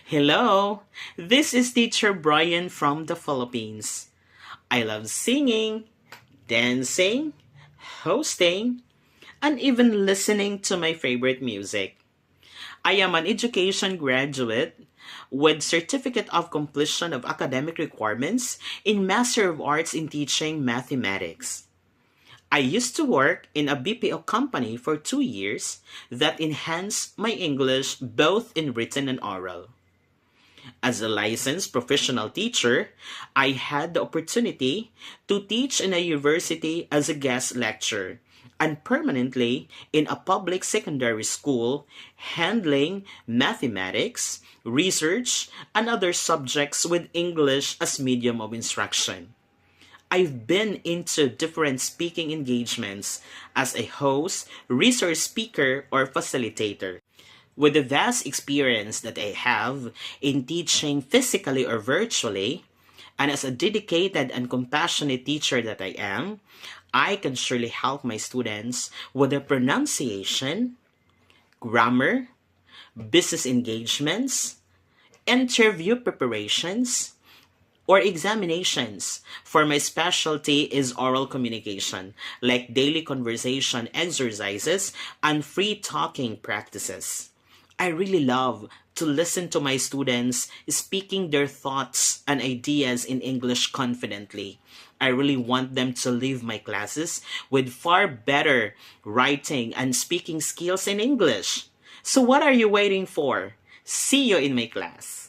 Hello, this is Teacher Brian from the Philippines. I love singing, dancing, hosting, and even listening to my favorite music. I am an education graduate with certificate of completion of academic requirements in Master of Arts in Teaching Mathematics. I used to work in a BPO company for 2 years that enhanced my English both in written and oral. As a licensed professional teacher, I had the opportunity to teach in a university as a guest lecturer and permanently in a public secondary school handling mathematics, research, and other subjects with English as medium of instruction. I've been into different speaking engagements as a host, resource speaker, or facilitator. With the vast experience that I have in teaching physically or virtually, and as a dedicated and compassionate teacher that I am, I can surely help my students with their pronunciation, grammar, business engagements, interview preparations, or examinations. For my specialty is oral communication, like daily conversation exercises and free talking practices. I really love to listen to my students speaking their thoughts and ideas in English confidently. I really want them to leave my classes with far better writing and speaking skills in English. So, what are you waiting for? See you in my class.